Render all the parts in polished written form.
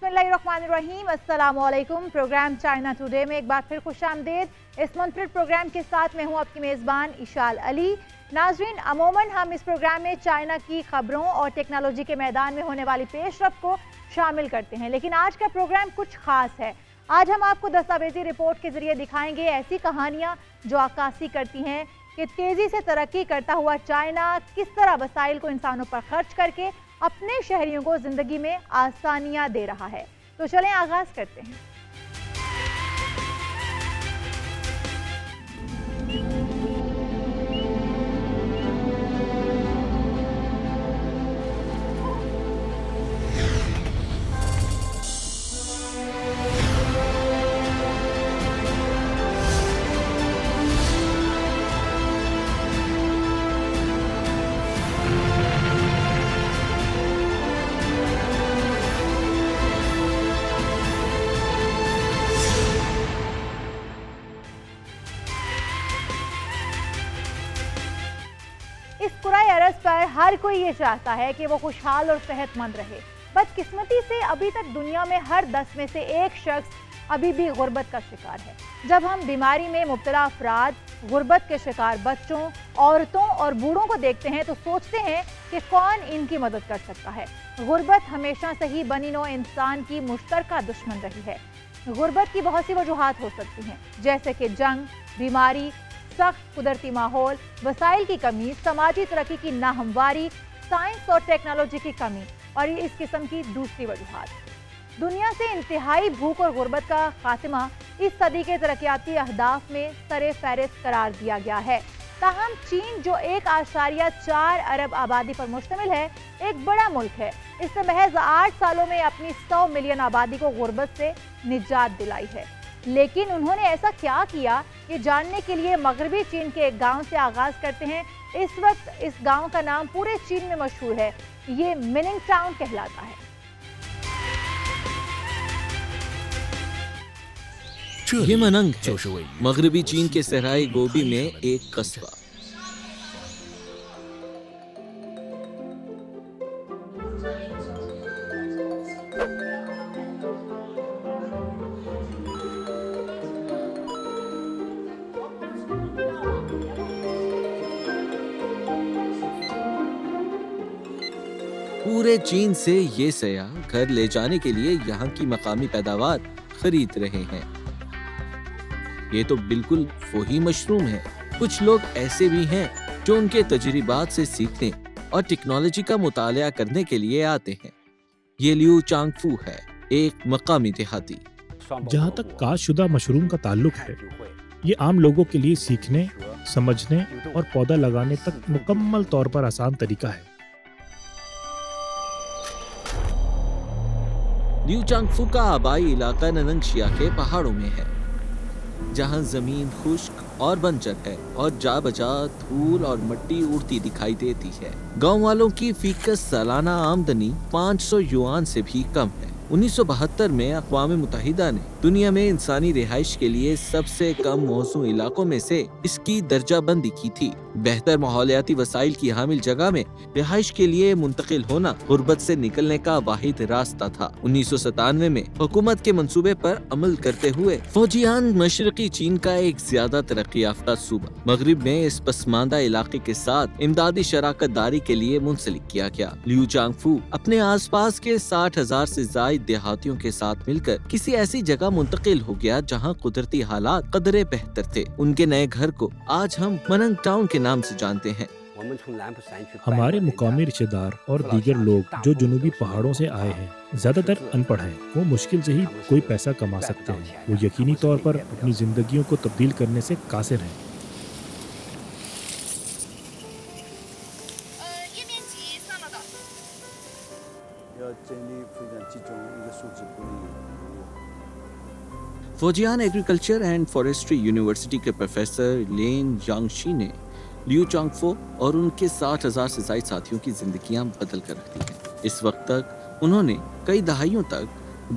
बिस्मिल्लाहिर्रहमानिर्रहीम, अस्सलामुअलैकुम। Programme China today में एक बार फिर खुशामदीद। इस मुनफरिद प्रोग्राम के साथ मैं हूं आपकी मेज़बान इशाल अली। नाज़रीन, अमूमन हम इस प्रोग्राम में चाइना की खबरों और टेक्नोलॉजी के मैदान में होने वाली पेशरफ्त को शामिल करते हैं, लेकिन आज का प्रोग्राम कुछ खास है। आज हम आपको दस्तावेजी रिपोर्ट के जरिए दिखाएंगे ऐसी कहानियाँ जो अक्कासी करती हैं कि तेज़ी से तरक्की करता हुआ चाइना किस तरह वसाइल को इंसानों पर खर्च करके अपने शहरियों को जिंदगी में आसानियां दे रहा है। तो चलें आगाज करते हैं। इस कुराए अरज़ पर हर कोई ये चाहता है कि वो खुशहाल और सेहतमंद रहे। बदकिस्मती से अभी तक दुनिया में हर 10 में से एक शख्स अभी भी गुर्बत का शिकार है। जब हम बीमारी में मुब्तला अफराद, गुर्बत के शिकार बच्चों, औरतों और बूढ़ों को देखते हैं तो सोचते हैं कि कौन इनकी मदद कर सकता है। गुर्बत हमेशा से ही बनी नौ इंसान की मुश्तरका दुश्मन रही है। गुर्बत की बहुत सी वजूहात हो सकती हैं, जैसे कि जंग, बीमारी, सख्त कुदरती माहौल, वसाइल की कमी, समाजी तरक्की की नाहमवारी, साइंस और टेक्नोलॉजी की कमी और इस किस्म की दूसरी वजूहात। दुनिया से इंतहाई भूख और गुर्बत का खात्मा इस सदी के तरक्याती अहदाफ में सरे फहरिस्त करार दिया गया है। ताहम चीन, जो 1.4 अरब आबादी पर मुश्तमिल है, एक बड़ा मुल्क है। इसने महज 8 सालों में अपनी 100 मिलियन आबादी को गुर्बत से निजात दिलाई है। लेकिन उन्होंने ऐसा क्या किया, ये जानने के लिए मगरबी चीन के एक गांव से आगाज करते हैं। इस वक्त इस गांव का नाम पूरे चीन में मशहूर है। ये मिनिंग टाउन कहलाता है। ये मनंग है, मगरबी चीन के सहराई गोबी में एक कस्बा। पूरे चीन से ये सयाह घर ले जाने के लिए यहाँ की मकामी पैदावार खरीद रहे हैं। ये तो बिल्कुल वही मशरूम है। कुछ लोग ऐसे भी हैं जो उनके तजुर्बात से सीखने और टेक्नोलॉजी का मुतालिया करने के लिए आते हैं। ये लियू चांगफू है, एक मकामी देहाती। जहाँ तक काशशुदा मशरूम का ताल्लुक है, ये आम लोगों के लिए सीखने, समझने और पौधा लगाने तक मुकम्मल तौर पर आसान तरीका है। लियू चांगफू का आबाई इलाका ननंगशिया के पहाड़ों में है, जहां जमीन खुश्क और बंजर है और जा बजा धूल और मिट्टी उड़ती दिखाई देती है। गांव वालों की फीकस सालाना आमदनी 500 युआन से भी कम है। 1972 में अक़वाम मुत्तहिदा ने दुनिया में इंसानी रिहाइश के लिए सबसे कम मौसू इलाकों में से इसकी दर्जा बंदी की थी। बेहतर माहौलियाती वसाइल की हामिल जगह में रिहाइश के लिए मुंतकिल होना गुर्बत से निकलने का वाहिद रास्ता था। 1997 में हुकूमत के मंसूबे पर अमल करते हुए फौजियान मशरकी चीन का एक ज्यादा तरक्की याफ्ता सूबा मगरिब में इस पसमानदा इलाके के साथ इमदादी शराकत दारी के लिए मुंसलिक किया गया। लियू चांगफू अपने आस पास के 60,000 से ज्यादा देहातियों के साथ मिलकर किसी ऐसी जगह मुंतकिल हो गया जहां कुदरती हालात कदरे बेहतर थे। उनके नए घर को आज हम मनंग टाउन के नाम से जानते हैं। हमारे मुकामी रिश्तेदार और दीगर लोग जो जुनूबी पहाड़ों से आए हैं, ज्यादातर अनपढ़ हैं। वो मुश्किल से ही कोई पैसा कमा सकते हैं। वो यकीनी तौर पर अपनी जिंदगियों को तब्दील करने से कासिर हैं। फौजियान एग्रीकल्चर एंड फॉरेस्ट्री यूनिवर्सिटी के प्रोफेसर लेन यांगशी ने लियू चांगफो और उनके 60,000 से ज्यादा साथियों की जिंदगियां बदल कर रख दी हैं। इस वक्त तक उन्होंने कई दहाइयों तक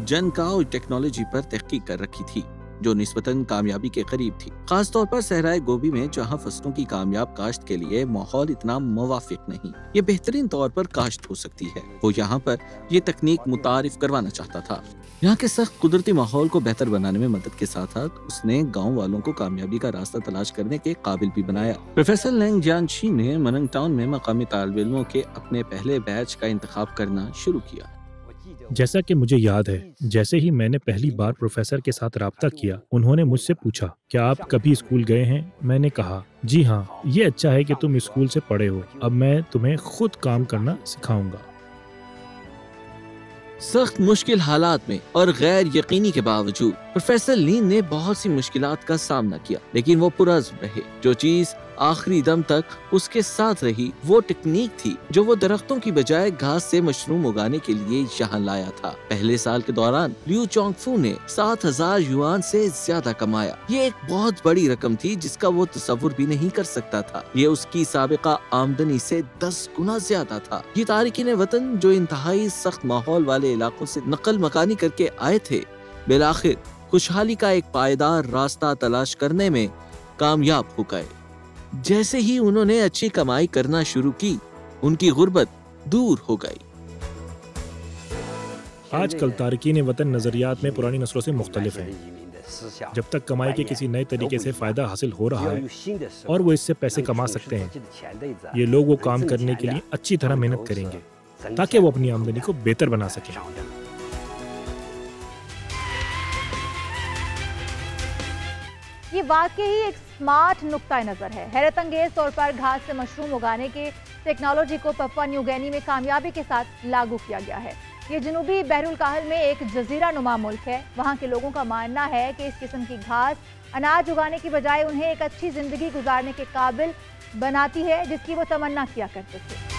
जनकाऊ टेक्नोलॉजी पर तहकीक कर रखी थी, जो निस्बतन कामयाबी के करीब थी। खासतौर पर सहराए गोबी में, जहां फसलों की कामयाब काश्त के लिए माहौल इतना मुवाफिक नहीं, ये बेहतरीन तौर पर काश्त हो सकती है। वो यहाँ पर ये तकनीक मुतारिफ करवाना चाहता था। यहाँ के सख्त कुदरती माहौल को बेहतर बनाने में मदद के साथ साथ उसने गांव वालों को कामयाबी का रास्ता तलाश करने के काबिल भी बनाया। प्रोफेसर लेंग जियानशी ने मनंग टाउन में मकामी तालिब इल्मों के अपने पहले बैच का इंतखाब करना शुरू किया। जैसा कि मुझे याद है, जैसे ही मैंने पहली बार प्रोफेसर के साथ राब्ता किया, उन्होंने मुझसे पूछा, क्या आप कभी स्कूल गए हैं? मैंने कहा, जी हाँ, ये अच्छा है कि तुम स्कूल से पढ़े हो, अब मैं तुम्हें खुद काम करना सिखाऊंगा। सख्त मुश्किल हालात में और गैर यकीनी के बावजूद प्रोफेसर लीन ने बहुत सी मुश्किलात का सामना किया, लेकिन वो पुरज़्म रहे। जो चीज आखिरी दम तक उसके साथ रही वो टेक्निक थी जो वो दरख्तों की बजाय घास से मशरूम उगाने के लिए यहाँ लाया था। पहले साल के दौरान लिू चोंगफू ने 7,000 युआन से ज्यादा कमाया। ये एक बहुत बड़ी रकम थी जिसका वो तस्वुर भी नहीं कर सकता था। ये उसकी साबिका आमदनी से 10 गुना ज्यादा था। ये तारिकीन वतन जो इंतहाई सख्त माहौल वाले इलाकों से नकल मकानी करके आए थे, बिलाखिर खुशहाली का एक पायदार रास्ता तलाश करने में कामयाब हो गए। जैसे ही उन्होंने अच्छी कमाई करना शुरू की, उनकी गुर्बत दूर हो गई। आजकल तारकीन वतन नजरियात में पुरानी नस्लों से मुख्तलिफ हैं। जब तक कमाई के किसी नए तरीके से फायदा हासिल हो रहा है और वो इससे पैसे कमा सकते हैं, ये लोग वो काम करने के लिए अच्छी तरह मेहनत करेंगे ताकि वो अपनी आमदनी को बेहतर बना सकें। ये वाकई ही एक स्मार्ट नुक्ता नज़र है। हैरत अंगेज तौर पर घास से मशरूम उगाने के टेक्नोलॉजी को पपुआ न्यू गिनी में कामयाबी के साथ लागू किया गया है। ये जनूबी बहरुल काहल में एक जजीरा नुमा मुल्क है। वहाँ के लोगों का मानना है कि इस किस्म की घास अनाज उगाने की बजाय उन्हें एक अच्छी जिंदगी गुजारने के काबिल बनाती है, जिसकी वो तमन्ना किया करते थे।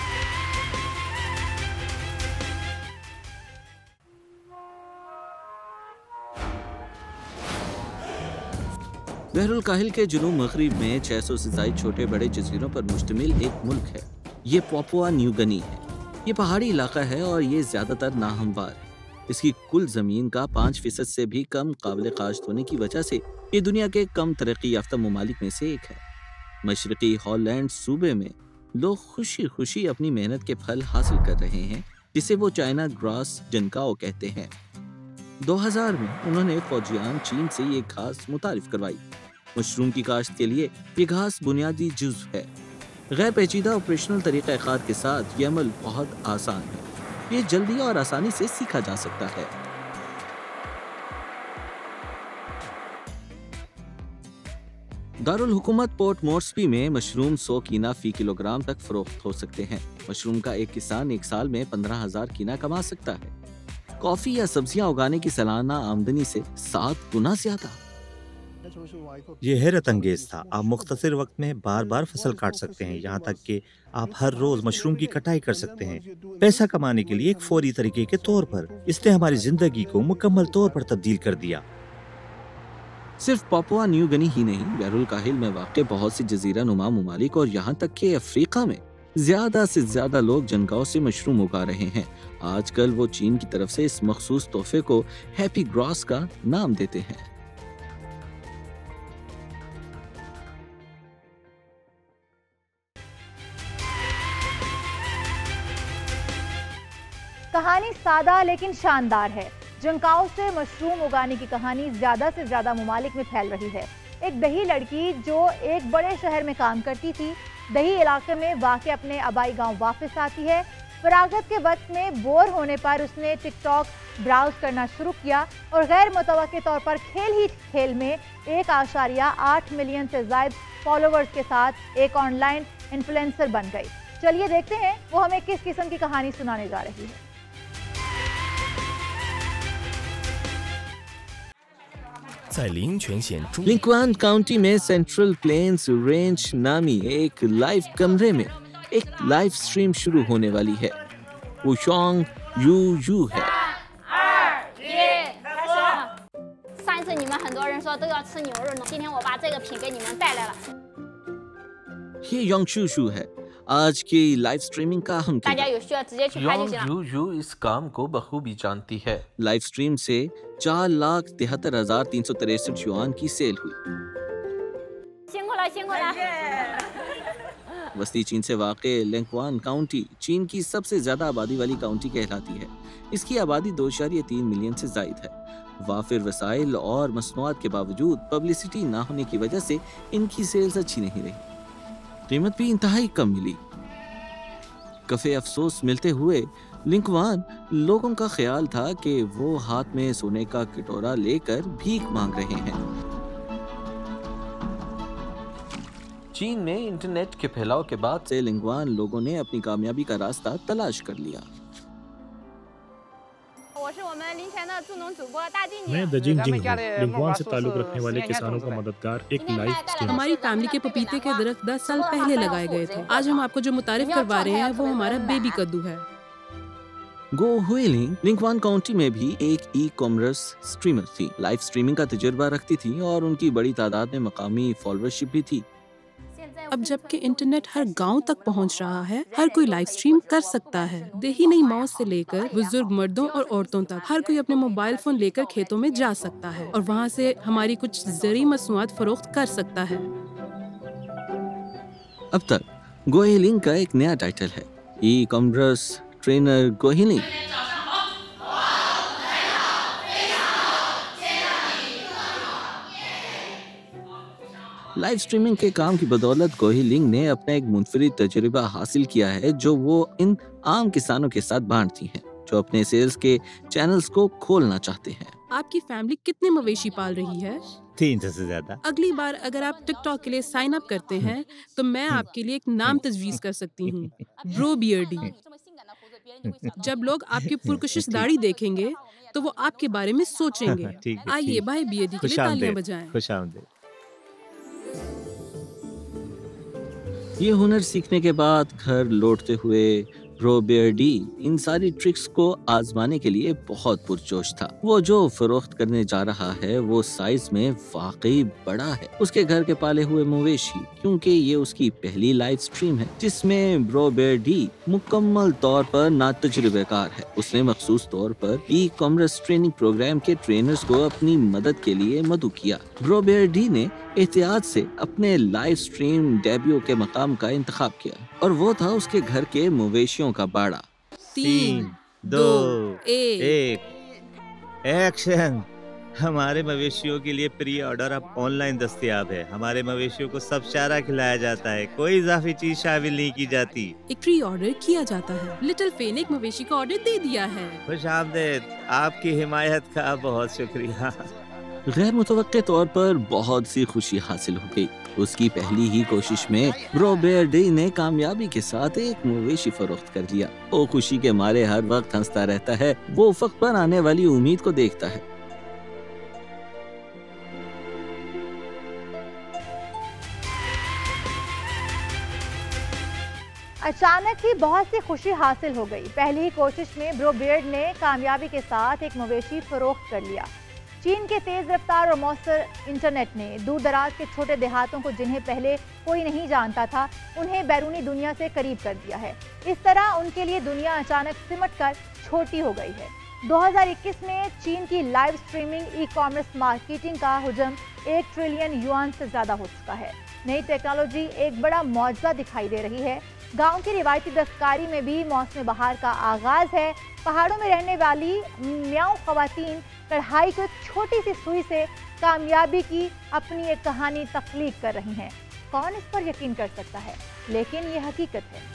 बहरुल काहिल के जुनूब मगरिब में 600 से ज्यादा छोटे बड़े जजीरों पर मुश्तमिल एक मुल्क है। ये पपुआ न्यू गिनी है। ये पहाड़ी इलाका है और ये ज्यादातर नाहमवार है। इसकी कुल जमीन का 5% से भी कम काबिल काश्त होने की वजह से ये दुनिया के कम तरक्की याफ्ता ममालिक में से एक है। मशरकी हॉलैंड सूबे में लोग खुशी खुशी अपनी मेहनत के फल हासिल कर रहे हैं, जिसे वो चाइना ग्रास जनकाओ कहते हैं। 2000 में उन्होंने फौजियान चीन से ये घास मुतारिफ करवाई। मशरूम की काश्त के लिए ये घास बुनियादी जुज़्व है। गैर पेचीदा ऑपरेशनल तरीक़ाकार के साथ ये अमल बहुत आसान है। ये जल्दी और आसानी से सीखा जा सकता है। दारुल हुकूमत पोर्ट मोर्सबी में मशरूम 100 कीना फी किलोग्राम तक फरोख्त हो सकते हैं। मशरूम का एक किसान एक साल में 15,000 कीना कमा सकता है। कॉफी या सब्जियां उगाने की सालाना आमदनी से 7 गुना ज्यादा। ये हैरत अंगेज था। आप मुख्तसर वक्त में बार बार फसल काट सकते हैं, यहाँ तक कि आप हर रोज मशरूम की कटाई कर सकते हैं, पैसा कमाने के लिए एक फौरी तरीके के तौर पर। इसने हमारी जिंदगी को मुकम्मल तौर पर तब्दील कर दिया। सिर्फ पपुआ न्यू गिनी ही नहीं, बहरुल काहिल में वाक़ बहुत सी जजीरा नुमा ममालिक और यहाँ तक कि अफ्रीका में ज्यादा से ज्यादा लोग जनगांव से मशरूम उगा रहे हैं। आजकल वो चीन की तरफ से इस मखसूस तोहफे को हैप्पी ग्रास का नाम देते हैं। कहानी सादा लेकिन शानदार है। जनकाओ से मशरूम उगाने की कहानी ज्यादा से ज्यादा ममालिक में फैल रही है। एक दही लड़की जो एक बड़े शहर में काम करती थी, दही इलाके में वाक़े अपने आबाई गांव वापस आती है। फरागत के वक्त में बोर होने पर उसने टिकटॉक ब्राउज करना शुरू किया और गैर मुतवक्के तौर पर खेल में 1.8 मिलियन से ज़ायद फॉलोवर्स के साथ एक ऑनलाइन इन्फ्लुएंसर बन गई। चलिए देखते हैं वो हमें किस किस्म की कहानी सुनाने जा रही है। लिंक्वान काउंटी में सेंट्रल प्लेन्स रेंज नामी एक लाइव कमरे में एक लाइव स्ट्रीम शुरू होने वाली है। वो शोंग यू यू है। ये योंग शू शू है। आज की लाइव स्ट्रीमिंग का हम योंग यू इस काम को बखूबी जानती है। लाइव स्ट्रीम से 4,73,363 युआन की सेल हुई। वस्ती चीन से वाक़े लिंगवान काउंटी चीन की सबसे ज्यादा आबादी वाली काउंटी कहलाती है। इसकी आबादी 2.3 मिलियन से जायद है। वाफिर वसाइल और मसनूआत के बावजूद पब्लिसिटी ना होने की वजह से इनकी सेल्स अच्छी नहीं रही। कीमत भी इंतहाई कम मिली। कफे अफसोस मिलते हुए लिंगवान लोगों का ख्याल था कि वो हाथ में सोने का कटोरा लेकर भीख मांग रहे हैं। चीन में इंटरनेट के फैलाव के बाद से लिंगवान लोगों ने अपनी कामयाबी का रास्ता तलाश कर लिया। मैं दजिंग जिंग हूँ, लिंगवान से ताल्लुक रखने वाले किसानों का मददगार, एक लाइव स्ट्रीमर। हमारी फैमिली के पपीते के दरख्त 10 साल पहले लगाए गए थे। आज हम आपको जो मुतारिफ करवा रहे हैं वो हमारा बेबी कद्दू है। गो हुएलिंग लिंगवान काउंटी में भी एक ई कॉमर्स स्ट्रीमर थी। लाइव स्ट्रीमिंग का तजुर्बा रखती थी और उनकी बड़ी तादाद में मकामी फॉलोअरशिप भी थी। अब जबकि इंटरनेट हर गांव तक पहुंच रहा है, हर कोई लाइव स्ट्रीम कर सकता है। देही नई मौत से लेकर बुजुर्ग मर्दों और औरतों तक हर कोई अपने मोबाइल फोन लेकर खेतों में जा सकता है और वहां से हमारी कुछ ज़रूरी मसनूआत फरोख्त कर सकता है। अब तक गोहिलिंग का एक नया टाइटल है, ई कॉमर्स ट्रेनर गोहिलिंग। लाइव स्ट्रीमिंग के काम की बदौलत गोहिलिंग ने अपना एक मुनफरिद तजुर्बा हासिल किया है जो वो इन आम किसानों के साथ बांटती हैं जो अपने सेल्स के चैनल्स को खोलना चाहते हैं। आपकी फैमिली कितने मवेशी पाल रही है? 300 से ज्यादा। अगली बार अगर आप टिकटॉक के लिए साइन अप करते हैं तो मैं आपके लिए एक नाम तजवीज कर सकती हूँ, ब्रो बियर्डी। जब लोग आपकी पुरकशिश दाढ़ी देखेंगे तो वो आपके बारे में सोचेंगे। आइए भाई बियर्डी के लिए तालियां बजाएं। खुशामदीद। ये हुनर सीखने के बाद घर लौटते हुए ब्रो बियर्डी इन सारी ट्रिक्स को आजमाने के लिए बहुत पुरजोश था। वो जो फरोख्त करने जा रहा है वो साइज में वाकई बड़ा है। उसके घर के पाले हुए मवेशी, क्योंकि ये उसकी पहली लाइव स्ट्रीम है जिसमें ब्रो बियर्डी मुकम्मल तौर पर नातजुर्बेकार है। उसने मखसूस तौर पर ई कॉमर्स ट्रेनिंग प्रोग्राम के ट्रेनर्स को अपनी मदद के लिए मदऊ किया। ब्रो बियर्डी ने एहतियात से अपने लाइव स्ट्रीम डेब्यू के मकाम का इंतखाब किया और वो था उसके घर के मवेशियों का बाड़ा। 3, 2, 1 एक्शन। हमारे मवेशियों के लिए प्री ऑर्डर अब ऑनलाइन दस्तयाब है। हमारे मवेशियों को सब चारा खिलाया जाता है, कोई इजाफी चीज शामिल नहीं की जाती। एक प्री ऑर्डर किया जाता है। लिटिल फे ने एक मवेशी का ऑर्डर दे दिया है। खुशामदीद, आपकी हिमायत का बहुत शुक्रिया। गैर मुतवक्के तौर पर बहुत सी खुशी हासिल हो गई। उसकी पहली ही कोशिश में ब्रो बियर्डी ने कामयाबी के साथ एक मवेशी फरोख्त कर लिया। वो खुशी के मारे हर वक्त हंसता रहता है। वो उफ़क़ पर आने वाली उम्मीद को देखता है। अचानक ही बहुत सी खुशी हासिल हो गई। पहली ही कोशिश में ब्रो बियर्ड ने कामयाबी के साथ एक मवेशी फरोख्त कर लिया। चीन के तेज रफ्तार और मौसर इंटरनेट ने दूर दराज के छोटे देहातों को, जिन्हें पहले कोई नहीं जानता था, उन्हें बैरूनी दुनिया से करीब कर दिया है। इस तरह उनके लिए दुनिया अचानक सिमट कर छोटी हो गई है। 2021 में चीन की live streaming e commerce marketing का हुजम 1 ट्रिलियन युआन से ज्यादा हो चुका है। नई टेक्नोलॉजी एक बड़ा मौजज़ा दिखाई दे रही है। गांव की रिवायती दस्तकारी में भी मौसम बहार का आगाज है। पहाड़ों में रहने वाली म्याऊं खवातीन कढ़ाई को एक छोटी सी सुई से कामयाबी की अपनी एक कहानी तख्लीक कर रही हैं। कौन इस पर यकीन कर सकता है, लेकिन ये हकीकत है।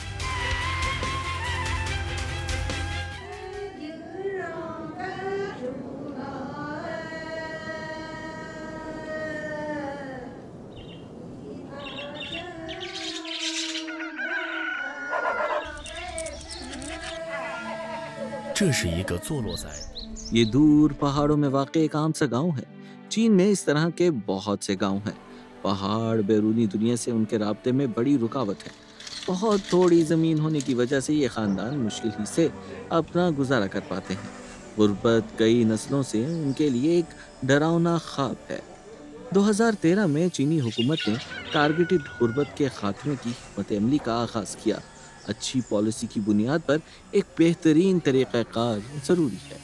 ये दूर पहाड़ों में वाक़ एक आम सा गांव है। चीन में इस तरह के बहुत से गांव हैं। पहाड़ बैरूनी दुनिया से उनके राब्ते में बड़ी रुकावट है। बहुत थोड़ी ज़मीन होने की वजह से ये ख़ानदान मुश्किल ही से अपना गुजारा कर पाते हैं। गुर्बत कई नस्लों से उनके लिए एक डरावना ख्वाब है। 2013 में चीनी हुकूमत ने टारगेटेड गुर्बत के खात्मे की हिकमत अमली का आगाज़ किया। अच्छी पॉलिसी की बुनियाद पर एक बेहतरीन तरीक़ाकार ज़रूरी है।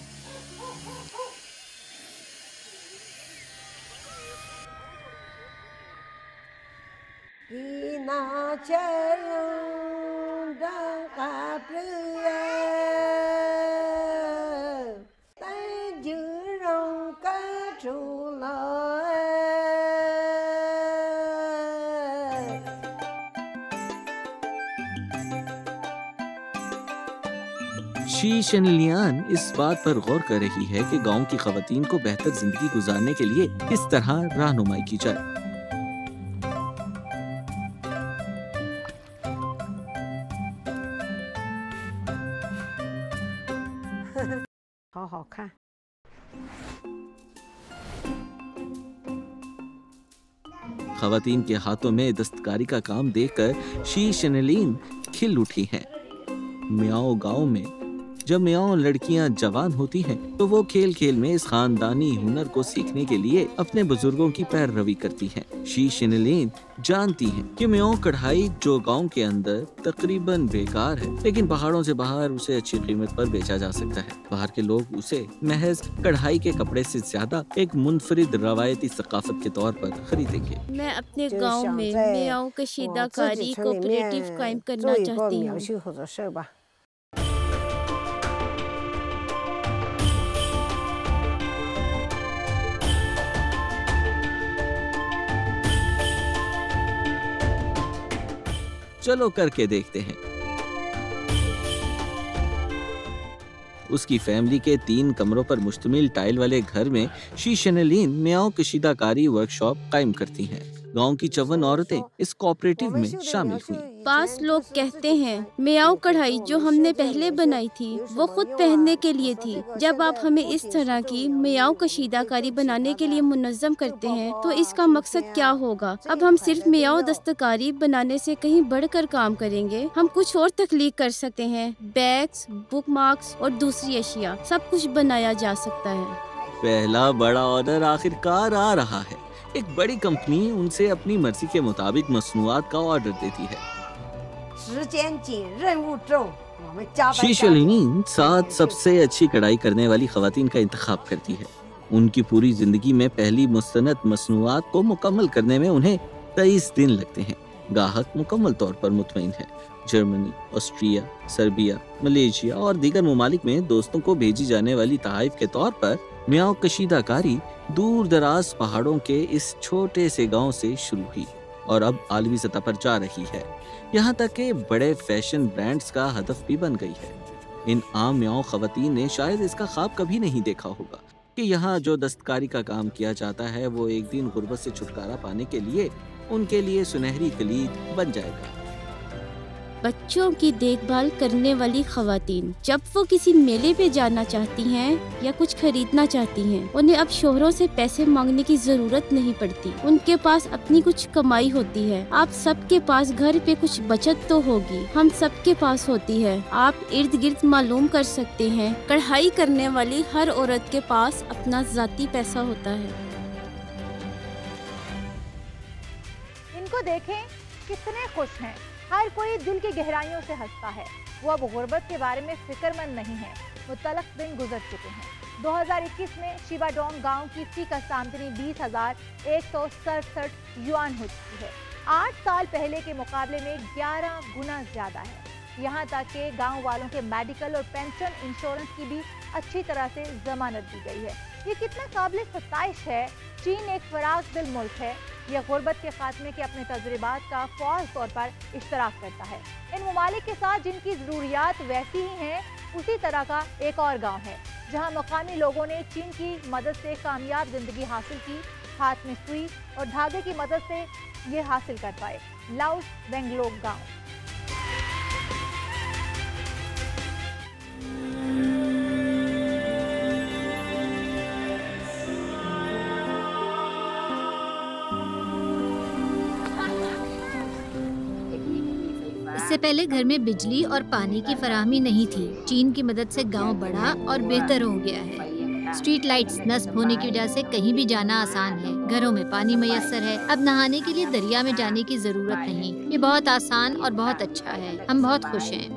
शी शेनलियान इस बात पर गौर कर रही है कि गांव की खवातीन को बेहतर जिंदगी गुजारने के लिए किस तरह रहनुमाई की जाए। खवातीन के हाथों में दस्तकारी का काम देखकर शी शेनलिन खिल उठी हैं। मियाओ गांव में जब मियाओ लड़कियां जवान होती हैं तो वो खेल खेल में इस खानदानी हुनर को सीखने के लिए अपने बुजुर्गों की पैरवी करती हैं। शी शेनलिन जानती हैं कि मियाओ कढ़ाई जो गांव के अंदर तकरीबन बेकार है, लेकिन पहाड़ों से बाहर उसे अच्छी कीमत पर बेचा जा सकता है। बाहर के लोग उसे महज कढ़ाई के कपड़े से ज्यादा एक मुनफरिद रवायती सकाफत के तौर पर खरीदेंगे। मैं अपने गाँव में मियाओ कशीदाकारी कोऑपरेटिव कायम करना चाहती हूँ। चलो करके देखते हैं। उसकी फैमिली के 3 कमरों पर मुश्तमिल टाइल वाले घर में शी शेनलिन मियाओ कशीदाकारी वर्कशॉप कायम करती हैं। गांव की 54 औरतें इस कोऑपरेटिव में शामिल हुई। 5 लोग कहते हैं मियाओ कढ़ाई जो हमने पहले बनाई थी वो खुद पहनने के लिए थी। जब आप हमें इस तरह की मियाओ कशीदाकारी बनाने के लिए मुनज़्ज़म करते हैं तो इसका मकसद क्या होगा? अब हम सिर्फ मियाओ दस्तकारी बनाने से कहीं बढ़कर काम करेंगे। हम कुछ और तख्लीक कर सकते हैं। बैग्स, बुक मार्क्स और दूसरी अशिया सब कुछ बनाया जा सकता है। पहला बड़ा ऑर्डर आखिरकार आ रहा है। एक बड़ी कंपनी उनसे अपनी मर्जी के मुताबिक मसनूआत का ऑर्डर देती है। शी शेनलिन 7 सबसे अच्छी कढ़ाई करने वाली खवातीन का इंतखाब करती है। उनकी पूरी जिंदगी में पहली मुस्तनद मसनूआत को मुकम्मल करने में उन्हें 23 दिन लगते हैं। गाहक मुकम्मल तौर पर मुतमईन है। जर्मनी, ऑस्ट्रिया, सर्बिया, मलेशिया और दीगर ममालिक में दोस्तों को भेजी जाने वाली तोहफे के तौर पर मियाओ कशीदाकारी दूर दराज पहाड़ों के इस छोटे से गांव से शुरू हुई और अब आलमी सतह पर जा रही है। यहाँ तक कि बड़े फैशन ब्रांड्स का हदफ भी बन गई है। इन आम मियाओ खवातीन ने शायद इसका ख्वाब कभी नहीं देखा होगा कि यहाँ जो दस्तकारी का काम किया जाता है वो एक दिन गुर्बत से छुटकारा पाने के लिए उनके लिए सुनहरी कलीद बन जाएगा। बच्चों की देखभाल करने वाली खवातीन जब वो किसी मेले पे जाना चाहती हैं या कुछ खरीदना चाहती हैं, उन्हें अब शोहरों से पैसे मांगने की जरूरत नहीं पड़ती। उनके पास अपनी कुछ कमाई होती है। आप सबके पास घर पे कुछ बचत तो होगी, हम सबके पास होती है। आप इर्द गिर्द मालूम कर सकते हैं, कढ़ाई करने वाली हर औरत के पास अपना जाती पैसा होता है। इनको देखें कितने खुश हैं। हर कोई दिल की गहराइयों से हंसता है। वो अब गुर्बत के बारे में फिक्रमंद नहीं है। मुतलक दिन गुजर चुके हैं। 2021 में शिबाडोंग गांव की फी कस आमदनी 20,167 युआन हो चुकी है। 8 साल पहले के मुकाबले में 11 गुना ज्यादा है। यहाँ तक कि गांव वालों के मेडिकल और पेंशन इंश्योरेंस की भी अच्छी तरह से जमानत दी गई है। ये कितना काबिल सताइश है। चीन एक फराग दिल मुल्क है। यह गुर्बत के खात्मे के अपने तजुर्बात का फौज तौर पर इश्तराक करता है। इन ममालिक के साथ जिनकी ज़रूरियात वैसी ही हैं, उसी तरह का एक और गांव है जहां मकामी लोगों ने चीन की मदद से कामयाब जिंदगी हासिल की। हाथ में सुई और धागे की मदद से ये हासिल कर पाए। लाओस बेंगलोर गाँव। इससे पहले घर में बिजली और पानी की फराहमी नहीं थी। चीन की मदद से गांव बढ़ा और बेहतर हो गया है। स्ट्रीट लाइट्स नस्ब होने की वजह से कहीं भी जाना आसान है। घरों में पानी मैसर है। अब नहाने के लिए दरिया में जाने की जरूरत नहीं। ये बहुत आसान और बहुत अच्छा है। हम बहुत खुश हैं।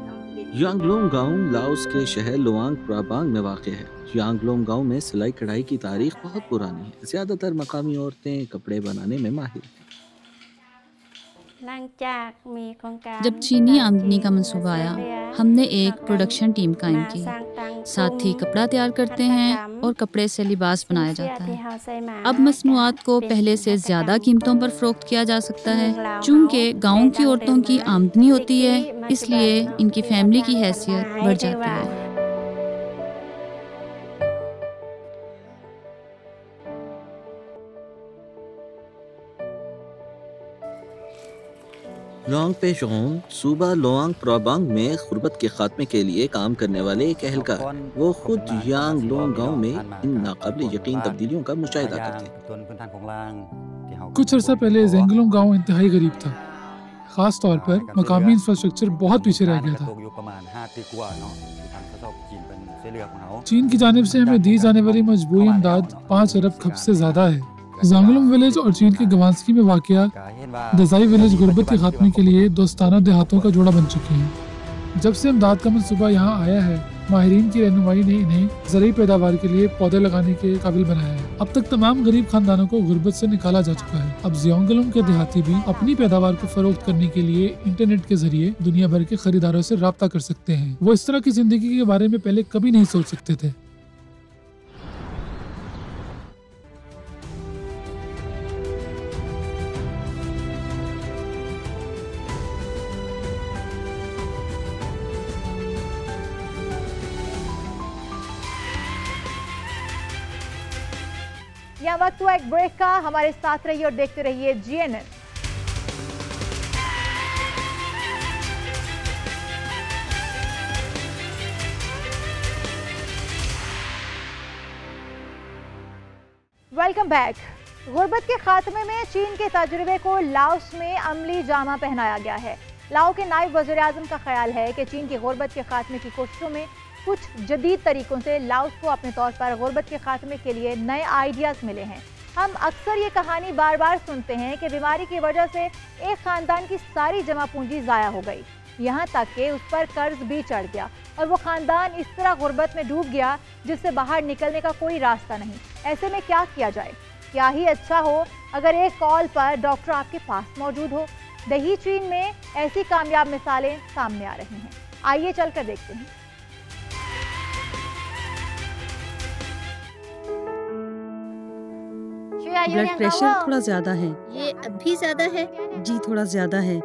यांगलोंग गांव लाओस के शहर लुआंग प्राबांग में वाक़ है। यांगलोंग गांव में सिलाई कढ़ाई की तारीख बहुत पुरानी है। ज्यादातर मकामी औरतें कपड़े बनाने में माहिर हैं। जब चीनी आमदनी का मंसूबा आया, हमने एक प्रोडक्शन टीम कायम की। साथ ही कपड़ा तैयार करते हैं और कपड़े से लिबास बनाया जाता है। अब मसनूआत को पहले से ज़्यादा कीमतों पर फ़रोख्त किया जा सकता है। चूँकि गाँव की औरतों की आमदनी होती है, इसलिए इनकी फैमिली की हैसियत बढ़ जाती है। लोंग पेशोन सूबा लोंग प्रबांग में गुर्बत के खात्मे के लिए काम करने वाले एक एहलकार, वो खुद यांग लोंग गांव में इन नाकाबिल यकीन तब्दीलियों का मुशाहिदा करते हैं। कुछ अर्सा पहले जेंगलोंग गांव इंतहाई गरीब था। खास तौर पर मकामी इंफ्रास्ट्रक्चर बहुत पीछे रह गया था। चीन की जानिब से हमें दी जाने वाली मजबूरी इमदाद 5 अरब खप से ज्यादा है। जांगलुंग विलेज और चीन के गवांस्की में वाक़िया दजाई विलेज गुर्बत के खात्मे के लिए दोस्ताना देहातों का जोड़ा बन चुके हैं। जब से इमदाद का मंसूबा यहाँ आया है, माहिरीन की रहनुमाई ने इन्हें ज़रूरी पैदावार के लिए पौधे लगाने के काबिल बनाया है। अब तक तमाम गरीब खानदानों को गुर्बत से निकाला जा चुका है। अब ज़ियांगलुंग के देहाती भी अपनी पैदावार को फरोख्त करने के लिए इंटरनेट के जरिए दुनिया भर के खरीदारों से राब्ता कर सकते हैं। वो इस तरह की जिंदगी के बारे में पहले कभी नहीं सोच सकते थे। यहाँ वक्त हुआ एक ब्रेक का। हमारे साथ रहिए और देखते रहिए GNN। Welcome back. गुर्बत के खात्मे में चीन के तजुर्बे को लाओस में अमली जामा पहनाया गया है। लाओ के नायब वज़ीर आज़म का ख्याल है कि चीन की गुर्बत के खात्मे की कोशिशों में कुछ जदीद तरीकों से लाओस को अपने तौर पर गुर्बत के खात्मे के लिए नए आइडियाज़ मिले हैं। हम अक्सर ये कहानी बार बार सुनते हैं कि बीमारी की वजह से एक ख़ानदान की सारी जमा पूंजी ज़ाया हो गई, यहाँ तक कि उस पर कर्ज भी चढ़ गया और वो ख़ानदान इस तरह गुर्बत में डूब गया जिससे बाहर निकलने का कोई रास्ता नहीं। ऐसे में क्या किया जाए? क्या ही अच्छा हो अगर एक कॉल पर डॉक्टर आपके पास मौजूद हो। दही चीन में ऐसी कामयाब मिसालें सामने आ रही हैं। आइए चलकर देखते हैं। ब्लड प्रेशर थोड़ा ज्यादा है। ये अब भी ज्यादा है? जी थोड़ा ज्यादा है।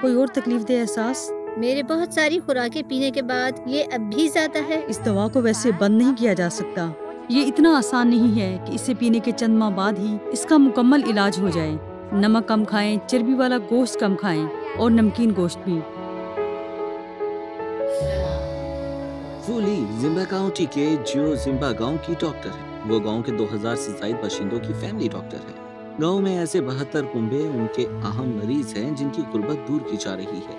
कोई और तकलीफ दे एहसास? मेरे बहुत सारी खुराकें पीने के बाद ये अब भी ज्यादा है। इस दवा को वैसे बंद नहीं किया जा सकता। ये इतना आसान नहीं है कि इसे पीने के चंद माह बाद ही इसका मुकम्मल इलाज हो जाए। नमक कम खाएं, चर्बी वाला गोश्त कम खाएं और नमकीन गोश्त भी। फूली जिम्बा काउंटी के जियो जिम्बा गांव की डॉक्टर है। वो गांव के 2000 से ज्यादा बाशिंदों की फैमिली डॉक्टर है। गांव में ऐसे 72 कुंबे उनके अहम मरीज हैं जिनकी गुर्बत दूर की जा रही है।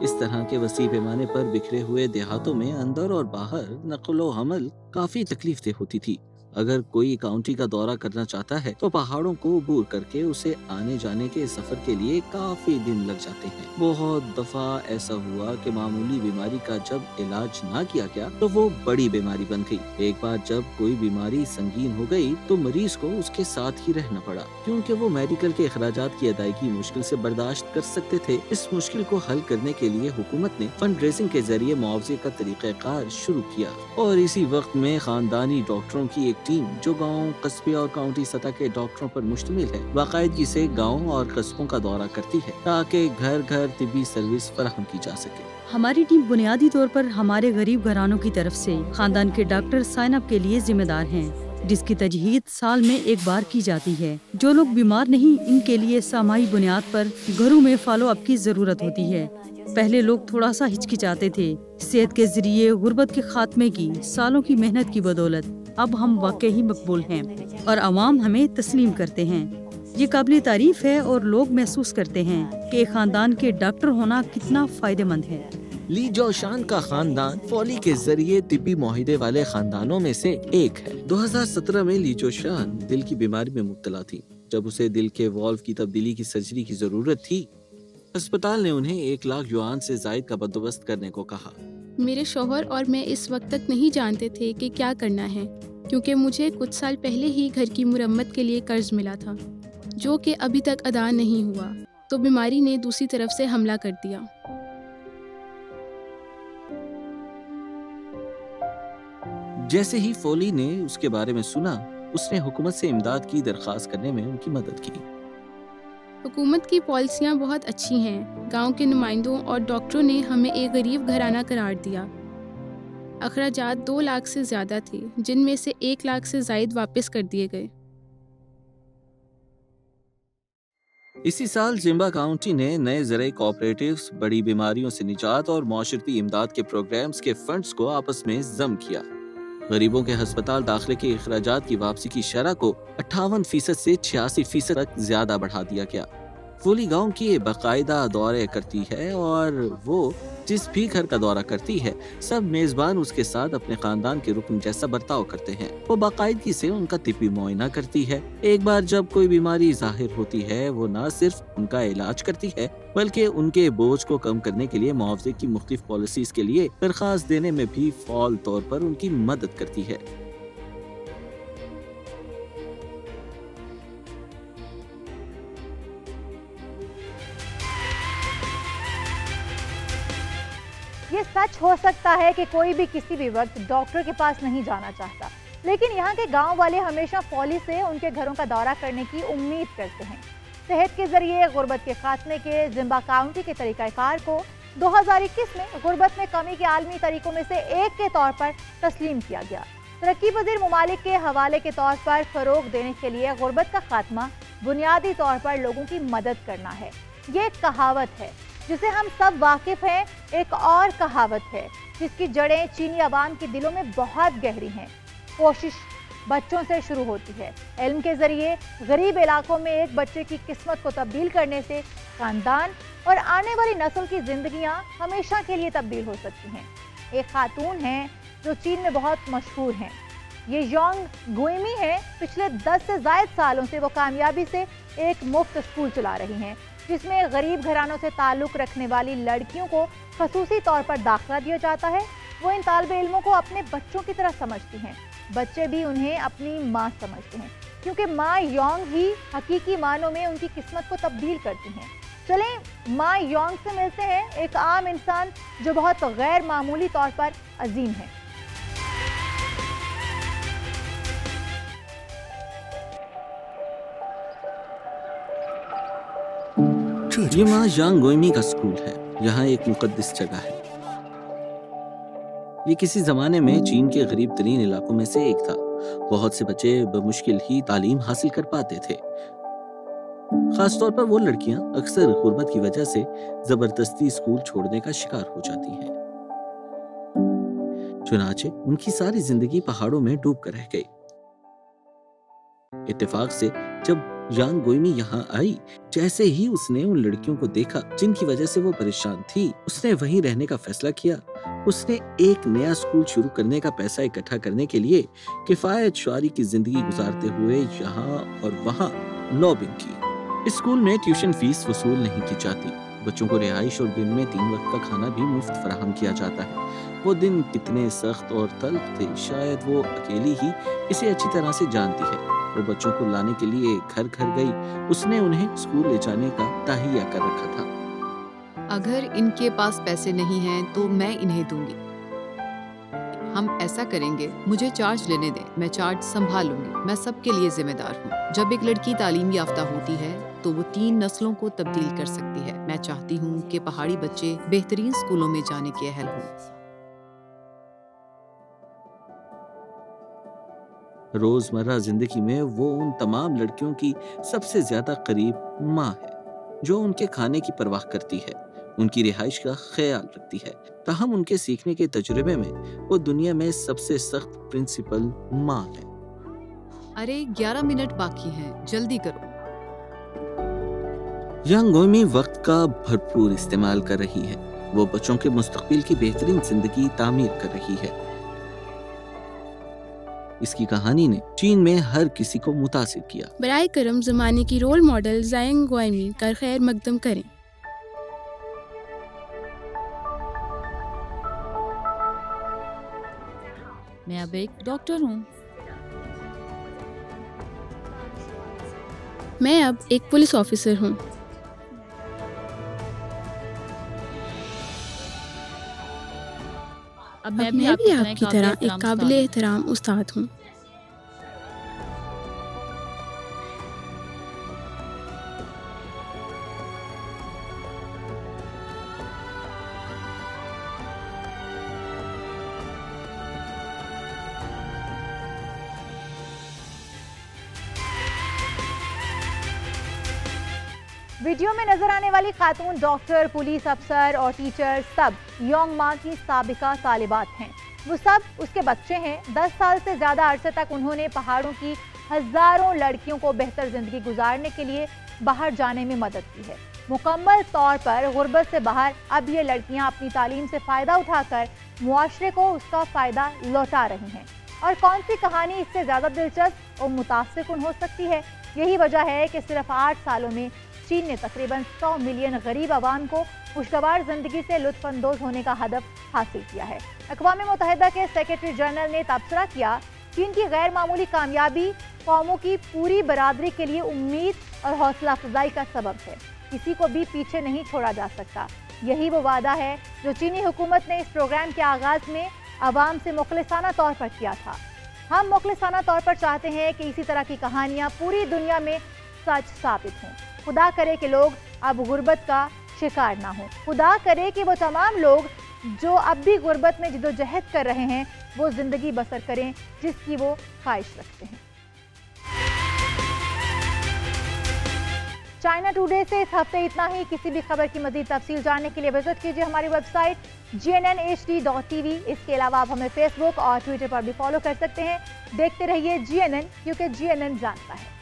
इस तरह के वसी पैमाने पर बिखरे हुए देहातों में अंदर और बाहर नक्लो हमल काफी तकलीफ दे होती थी। अगर कोई काउंटी का दौरा करना चाहता है तो पहाड़ों को अबूर करके उसे आने जाने के सफर के लिए काफी दिन लग जाते हैं। बहुत दफा ऐसा हुआ कि मामूली बीमारी का जब इलाज ना किया गया तो वो बड़ी बीमारी बन गई। एक बार जब कोई बीमारी संगीन हो गई तो मरीज को उसके साथ ही रहना पड़ा, क्योंकि वो मेडिकल के अखराजात की अदायगी मुश्किल से बर्दाश्त कर सकते थे। इस मुश्किल को हल करने के लिए हुकूमत ने फंड रेजिंग के जरिए मुआवजे का तरीक़ाकार शुरू किया और इसी वक्त में खानदानी डॉक्टरों की टीम जो गांव, कस्बे और काउंटी सतह के डॉक्टरों पर मुश्तमिल है, बाकायदगी से गांव और कस्बों का दौरा करती है ताकि घर घर तिब्बी सर्विस फराहम की जा सके। हमारी टीम बुनियादी तौर पर हमारे गरीब घरानों की तरफ से खानदान के डॉक्टर साइन अप के लिए जिम्मेदार हैं, जिसकी तजहीद साल में एक बार की जाती है। जो लोग बीमार नहीं, इनके लिए सामाई बुनियाद पर घरों में फॉलो अप की जरूरत होती है। पहले लोग थोड़ा सा हिचकिचाते थे। सेहत के जरिए गुर्बत के खात्मे की सालों की मेहनत की बदौलत अब हम वाकई मकबूल हैं और अवाम हमें तस्लीम करते हैं। ये काबिल तारीफ है और लोग महसूस करते हैं कि खानदान के डॉक्टर होना कितना फायदेमंद है। ली जोशान का खानदान फॉली के जरिए तिब्बी मुआहिदे वाले खानदानों में से एक है। 2017 में ली जोशान दिल की बीमारी में मुब्तला थी। जब उसे दिल के वॉल्व की तब्दीली की सर्जरी की जरूरत थी, अस्पताल ने उन्हें 1 लाख युआन से जायद का बंदोबस्त करने को कहा। मेरे शौहर और मैं इस वक्त तक नहीं जानते थे कि क्या करना है। क्योंकि मुझे कुछ साल पहले ही घर की मुरम्मत के लिए कर्ज मिला था, जो कि अभी तक अदा नहीं हुआ, तो बीमारी ने दूसरी तरफ से हमला कर दिया। जैसे ही फोली ने उसके बारे में सुना, उसने हुकूमत से इमदाद की दरख्वास्त करने में उनकी मदद की। हुकूमत की पॉलिसियाँ बहुत अच्छी हैं। गांव के नुमाइंदों और डॉक्टरों ने हमें एक गरीब घराना करार दिया। अखराजात 2 लाख से ज़्यादा थे, जिनमें से 1 लाख से ज़ायद वापस कर दिए गए। इसी साल जिम्बा काउंटी ने नए ज़राई कोऑपरेटिव्स, बड़ी बीमारियों से निजात और माशरती इमदाद के प्रोग्राम्स के फंड्स को आपस में जम किया। गरीबों के हस्पताल दाखिले के अखराजात की वापसी की शरह को 58% से 86% तक ज्यादा बढ़ा दिया गया। फोली गांव की बाकायदा दौरे करती है और वो जिस भी घर का दौरा करती है, सब मेजबान उसके साथ अपने खानदान के रुकन जैसा बर्ताव करते हैं। वो बाकायदगी से उनका तिब्बी मुआयना करती है। एक बार जब कोई बीमारी जाहिर होती है, वो न सिर्फ उनका इलाज करती है, बल्कि उनके बोझ को कम करने के लिए मुआवजे की मुख्तलिफ पॉलिसीज के लिए दरखास्त देने में भी फौल तौर पर उनकी मदद करती है। ये सच हो सकता है कि कोई भी किसी भी वक्त डॉक्टर के पास नहीं जाना चाहता, लेकिन यहाँ के गांव वाले हमेशा फौली से उनके घरों का दौरा करने की उम्मीद करते हैं। सेहत के जरिए गुर्बत के खात्मे के जिम्बा काउंटी के तरीक़ाकार को 2021 में गुर्बत में कमी के आलमी तरीकों में से एक के तौर पर तस्लीम किया गया। तरक्की पजीर ममालिक के हवाले के तौर पर फ़रोग देने के लिए गुर्बत का खात्मा बुनियादी तौर पर लोगों की मदद करना है। ये एक कहावत है जिसे हम सब वाकिफ हैं। एक और कहावत है जिसकी जड़ें चीनी अवाम के दिलों में बहुत गहरी हैं। कोशिश बच्चों से शुरू होती है। इल्म के जरिए गरीब इलाकों में एक बच्चे की किस्मत को तब्दील करने से खानदान और आने वाली नस्ल की जिंदगियां हमेशा के लिए तब्दील हो सकती हैं। एक खातून हैं जो चीन में बहुत मशहूर हैं। ये यांग गुइमी हैं। पिछले 10 से ज़ायद सालों से वो कामयाबी से एक मुफ्त स्कूल चला रही हैं, जिसमें गरीब घरानों से ताल्लुक़ रखने वाली लड़कियों को खसूसी तौर पर दाखिला दिया जाता है। वो इन तालिबे इल्मों को अपने बच्चों की तरह समझती हैं। बच्चे भी उन्हें अपनी माँ समझते हैं, क्योंकि माँ योंग ही हकीकी मानों में उनकी किस्मत को तब्दील करती हैं। चलें माँ योंग से मिलते हैं, एक आम इंसान जो बहुत गैर मामूली तौर पर अजीम है। ये माँ यांग गोइमी का स्कूल है। यहाँ एक मुकद्दस जगह है। ये किसी जमाने में चीन के गरीब तरीन इलाकों में से एक था। बहुत से बच्चे बमुश्किल ही तालीम हासिल कर पाते थे। खासतौर पर वो लड़कियां अक्सर गुर्बत की वजह से जबरदस्ती स्कूल छोड़ने का शिकार हो जाती हैं। चुनाचे उनकी सारी जिंदगी पहाड़ों में डूब कर रह गई। इत्तेफाक से जब यांग गोइमी यहाँ आई, जैसे ही उसने उन लड़कियों को देखा जिनकी वजह से वो परेशान थी, उसने वहीं रहने का फैसला किया। उसने एक नया स्कूल शुरू करने का पैसा इकट्ठा करने के लिए किफायत शुआरी की जिंदगी गुजारते हुए यहाँ और वहाँ लॉबिंग की। इस स्कूल में ट्यूशन फीस वसूल नहीं की जाती। बच्चों को रिहाइश और दिन में 3 वक्त का खाना भी मुफ्त फराहम किया जाता है। वो दिन कितने सख्त और तल्ख थे, शायद वो अकेली ही इसे अच्छी तरह से जानती है। वो बच्चों को लाने के लिए घर घर गई। उसने उन्हें स्कूल ले जाने का तहिया कर रखा था। अगर इनके पास पैसे नहीं हैं तो मैं इन्हें दूंगी। हम ऐसा करेंगे, मुझे चार्ज लेने दें, मैं चार्ज संभालूंगी। मैं सबके लिए जिम्मेदार हूँ। जब एक लड़की तालीम याफ्ता होती है तो वो 3 नस्लों को तब्दील कर सकती है। मैं चाहती हूँ कि पहाड़ी बच्चे बेहतरीन स्कूलों में जाने के अहल हों। रोजमर्रा जिंदगी में वो उन तमाम लड़कियों की सबसे ज्यादा करीब माँ है, जो उनके खाने की परवाह करती है, उनकी रिहाइश का ख्याल रखती है। ताहम उनके सीखने के तजुर्बे में वो दुनिया में सबसे सख्त प्रिंसिपल माँ है। अरे 11 मिनट बाकी हैं, जल्दी करो। यांग गोइमी वक्त का भरपूर इस्तेमाल कर रही है। वो बच्चों के मुस्तकबिल की बेहतरीन जिंदगी तामीर कर रही है। इसकी कहानी ने चीन में हर किसी को मुतासिर किया। बराए करम जमाने की रोल मॉडल यांग गोइमी का खैर मकदम करें। मैं अब एक डॉक्टर हूँ। मैं अब एक पुलिस ऑफिसर हूँ। अब मैं भी आपकी तरह एक काबिल एहतराम उस्ताद हूँ। वीडियो में नजर आने वाली खातून डॉक्टर, पुलिस अफसर और टीचर सब योंग मा की साबिका तालिबात हैं। वो सब उसके बच्चे हैं। 10 साल से ज़्यादा अरसे तक उन्होंने पहाड़ों की हज़ारों लड़कियों को बेहतर ज़िंदगी गुजारने के लिए बाहर जाने में मदद की है। मुकम्मल तौर पर गुर्बत से बाहर अब ये लड़कियां अपनी तालीम से फ़ायदा उठाकर मुआशरे को उसका फ़ायदा लौटा रही हैं। और कौन सी कहानी इससे ज़्यादा दिलचस्प और मुतासिरकुन हो सकती है? यही वजह है कि सिर्फ 8 सालों में चीन ने तकरीबन 100 मिलियन गरीब आवाम को खुशगवार जिंदगी से लुत्फानंदोज होने का हदफ हासिल किया है। अक़वाम मुत्तहिदा के सेक्रेटरी जनरल ने तबसरा किया, चीन की गैर मामूली कामयाबी कौमों की पूरी बरादरी के लिए उम्मीद और हौसला अफजाई का सबब है। किसी को भी पीछे नहीं छोड़ा जा सकता। यही वो वादा है जो चीनी हुकूमत ने इस प्रोग्राम के आगाज में अवाम से मुखलिसाना तौर पर किया था। हम मुखलिसाना तौर पर चाहते हैं कि इसी तरह की कहानियाँ पूरी दुनिया में सच साबित हों। खुदा करे कि लोग अब गुर्बत का शिकार ना हो। खुदा करे कि वो तमाम लोग जो अब भी गुर्बत में जिद्दोजहद कर रहे हैं वो जिंदगी बसर करें जिसकी वो ख्वाहिश रखते हैं। चाइना टुडे से इस हफ्ते इतना ही। किसी भी खबर की मज़ीद तफसील जानने के लिए विजिट कीजिए हमारी वेबसाइट GNNHD.tv। इसके अलावा आप हमें फेसबुक और ट्विटर पर भी फॉलो कर सकते हैं। देखते रहिए GNN, क्योंकि GNN जानता है।